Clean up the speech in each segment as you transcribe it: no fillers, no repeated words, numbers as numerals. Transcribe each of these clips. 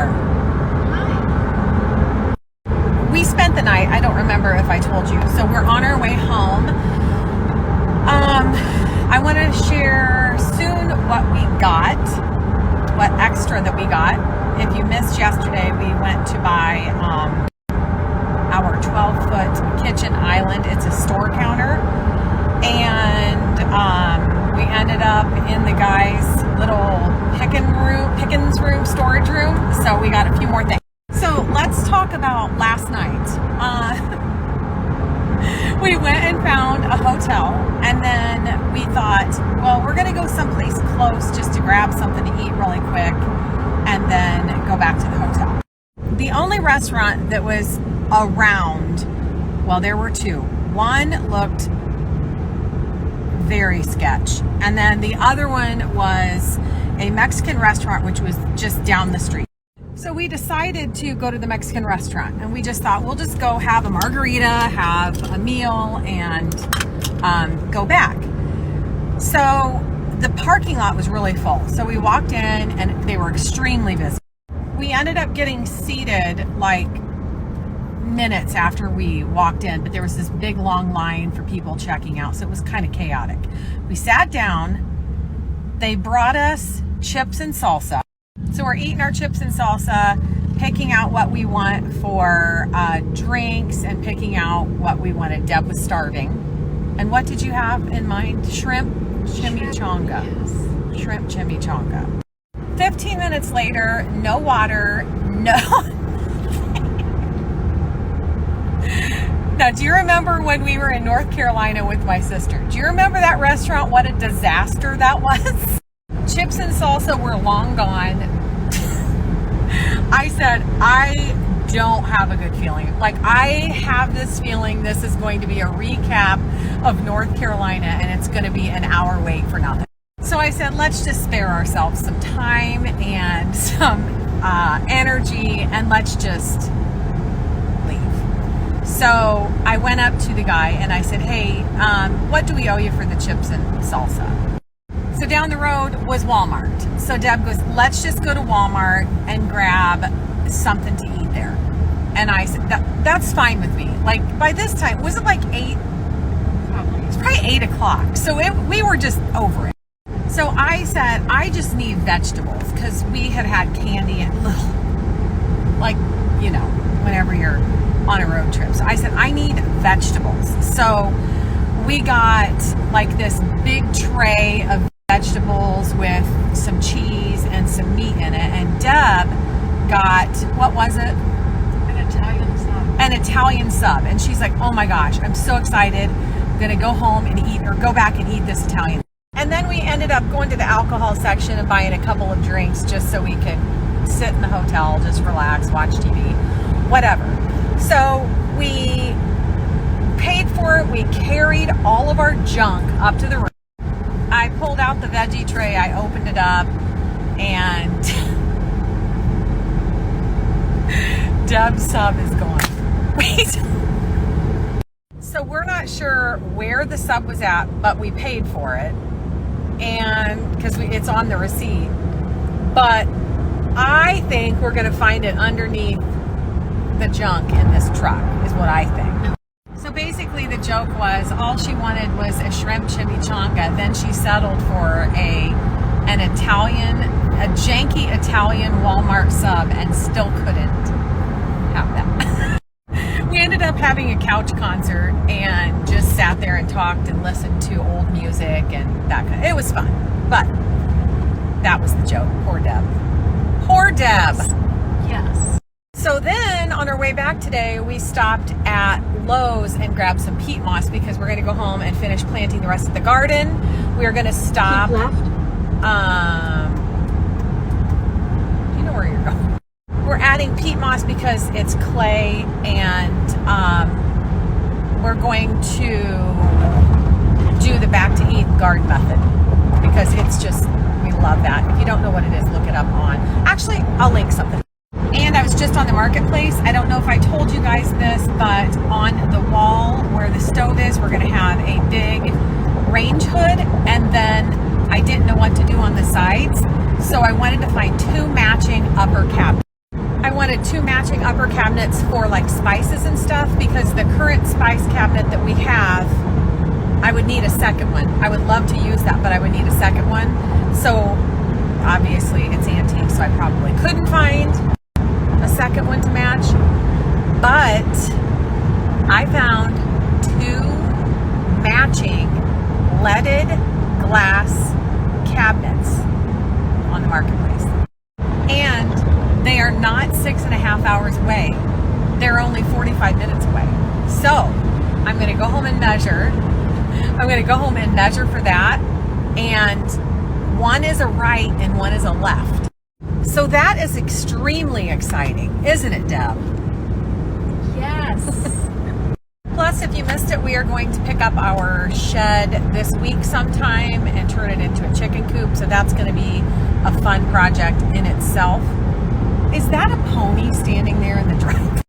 there. We spent the night. I don't remember if I told you. So we're on our way home. I want to share soon what we got, what extra that we got. If you missed yesterday, we went to buy our 12-foot kitchen island. It's a store counter. And we ended up in the guy's little Pickens room, storage room. So we got a few more things. So let's talk about last night. We went and found a hotel, and then we thought, well, we're going to go someplace close just to grab something to eat really quick and then go back to the hotel. The only restaurant that was around, well, there were two. One looked very sketch, and then the other one was a Mexican restaurant, which was just down the street. So we decided to go to the Mexican restaurant, and we just thought we'll just go have a margarita, have a meal, and go back. So the parking lot was really full. So we walked in, and they were extremely busy. We ended up getting seated like minutes after we walked in, but there was this big long line for people checking out, so it was kind of chaotic. We sat down. They brought us chips and salsa. So we're eating our chips and salsa, picking out what we want for drinks and picking out what we wanted. Deb was starving. And what did you have in mind? Shrimp chimichanga. Yes. Shrimp chimichanga. 15 minutes later, no water, no. Now, do you remember when we were in North Carolina with my sister? Do you remember that restaurant? What a disaster that was. Chips and salsa were long gone. I said, I don't have a good feeling. Like, I have this feeling this is going to be a recap of North Carolina, and it's going to be an hour wait for nothing. So I said, let's just spare ourselves some time and some energy, and let's just leave. So I went up to the guy and I said, hey, what do we owe you for the chips and salsa? So down the road was Walmart. So Deb goes, let's just go to Walmart and grab something to eat there. And I said, that's fine with me. Like, by this time, was it like 8? Probably. It was probably 8 o'clock. So we were just over it. So I said, I just need vegetables, because we had candy and like, you know, whenever you're on a road trip. So I said, I need vegetables. So we got like this big tray of vegetables with some cheese and some meat in it, and Deb got, what was it? An Italian sub. An Italian sub. And she's like, oh my gosh, I'm so excited. I'm gonna go home and eat, or go back and eat this Italian. And then we ended up going to the alcohol section and buying a couple of drinks just so we could sit in the hotel, just relax, watch TV, whatever. So we paid for it. We carried all of our junk up to the room. I pulled out the veggie tray, I opened it up, and Deb's sub is gone. Wait. So we're not sure where the sub was at, but we paid for it, and because it's on the receipt. But I think we're going to find it underneath the junk in this truck, is what I think. So basically the joke was, all she wanted was a shrimp chimichanga. Then she settled for an janky Italian Walmart sub, and still couldn't have that. We ended up having a couch concert and just sat there and talked and listened to old music and that kind of, it was fun. But that was the joke. Poor Deb. Poor Deb. Yes. So then on our way back today, we stopped at Lowe's and grabbed some peat moss, because we're going to go home and finish planting the rest of the garden. We're going to stop. Keep left? You know where you're going. We're adding peat moss because it's clay, and we're going to do the back to eat garden method, because it's just, we love that. If you don't know what it is, look it up on. Actually, I'll link something. And I was just on the marketplace. I don't know if I told you guys this, but on the wall where the stove is, we're going to have a big range hood, and then I didn't know what to do on the sides, so I wanted to find 2 matching upper cabinets. wanted 2 matching upper cabinets for like spices and stuff, because the current spice cabinet that we have, I would need a second one. I would love to use that, but I would need a second one. So obviously it's antique, so I probably couldn't find a second one to match. But I found 2 matching leaded glass cabinets on the marketplace. And they are not 6.5 hours away. They're only 45 minutes away. So I'm going to go home and measure. I'm going to go home and measure for that. And one is a right and one is a left. So that is extremely exciting, isn't it, Deb? Yes. Plus, if you missed it, we are going to pick up our shed this week sometime and turn it into a chicken coop. So that's going to be a fun project in itself. Is that a pony standing there in the driveway?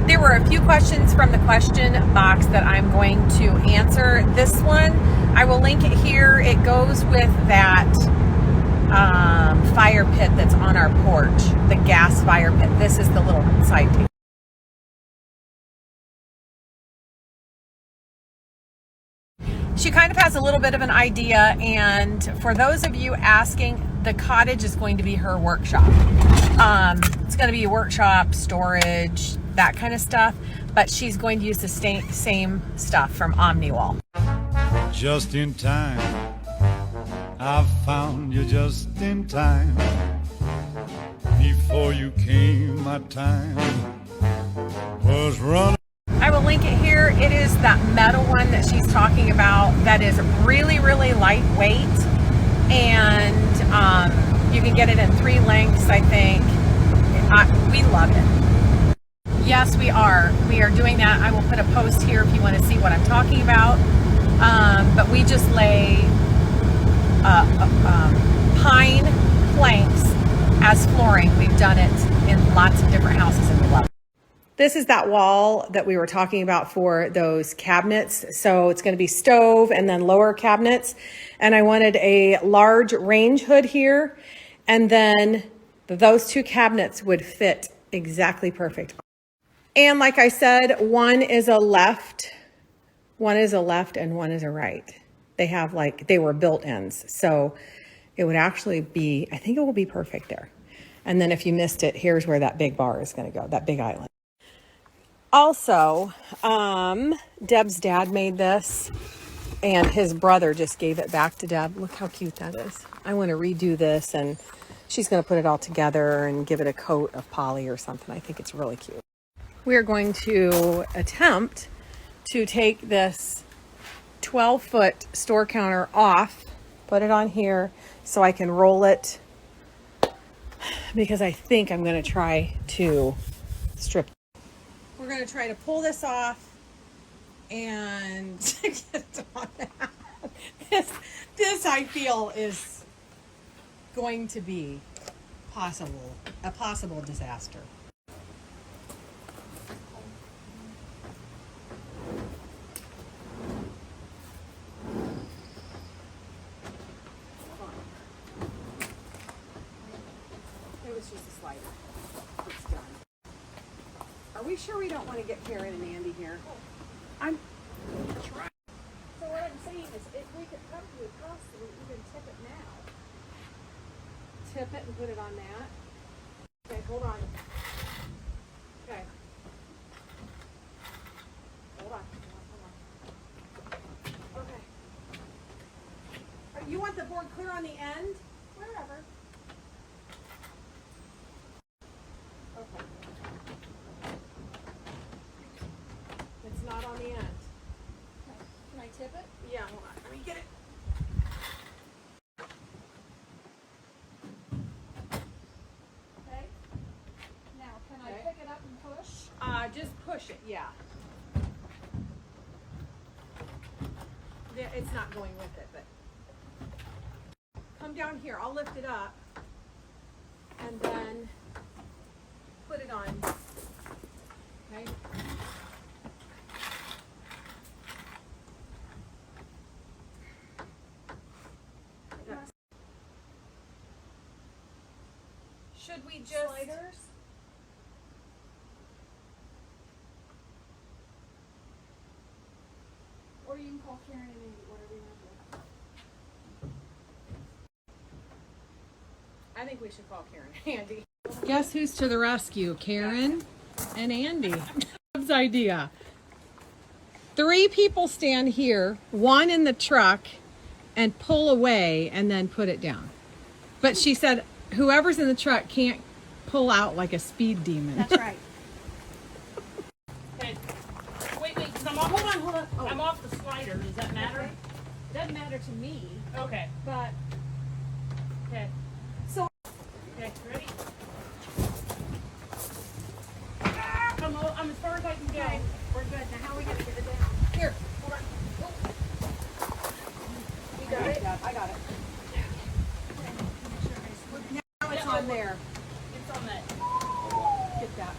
There were a few questions from the question box that I'm going to answer. This one, I will link it here. It goes with that fire pit that's on our porch, the gas fire pit. This is the little side table. She kind of has a little bit of an idea, and for those of you asking, the cottage is going to be her workshop. It's going to be a workshop, storage, that kind of stuff, but she's going to use the same stuff from Omniwall. Just in time, I found you just in time. Before you came, my time was running. I will link it here. It is that metal one that she's talking about that is really, really lightweight, and you can get it in 3 lengths, I think. We love it. Yes, we are doing that. I will put a post here if you want to see what I'm talking about. But we just lay pine planks as flooring. We've done it in lots of different houses and we love it. This is that wall that we were talking about for those cabinets. So it's going to be stove and then lower cabinets. And I wanted a large range hood here. And then those 2 cabinets would fit exactly perfect. And like I said, one is a left and one is a right. They have they were built-ins. So it would actually be, I think it will be perfect there. And then if you missed it, here's where that big bar is going to go, that big island. Also, Deb's dad made this and his brother just gave it back to Deb. Look how cute that is. I want to redo this, and she's going to put it all together and give it a coat of poly or something. I think it's really cute. We are going to attempt to take this 12-foot store counter off, put it on here so I can roll it, because I think I'm going to try to strip. We're going to try to pull this off and get on that. This I feel is going to be a possible disaster. It was just a slider. It's done. Are we sure we don't want to get Karen and Andy here? I'm trying. So what I'm saying is, if we could come to a cost, we can tip it now. Tip it and put it on that. Okay, hold on. Okay. Hold on. Okay. You want the board clear on the end? Wherever. Okay. It's not on the end. Can I tip it? Yeah, hold on. Let me get it. Okay. Now, can I pick it up and push? Just push it, yeah. It's not going with it, but come down here. I'll lift it up and then put it on. Okay. Should we just Sliders? call Karen and Andy, whatever you want to do. I think we should call Karen and Andy. Guess who's to the rescue? Karen and Andy. Bob's idea. 3 people stand here, 1 in the truck, and pull away and then put it down. But she said whoever's in the truck can't pull out like a speed demon. That's right. Okay. Wait, because I'm off. Hold on. Oh. I'm off the slider. Does that matter? Doesn't matter to me, Okay. but Okay. so Okay. Ready? I'm as far as I can go. okay, we're good. Now how are we gonna get it down? Here. Hold on. You got it? I got it. Now it's on there. It's on that. Get that.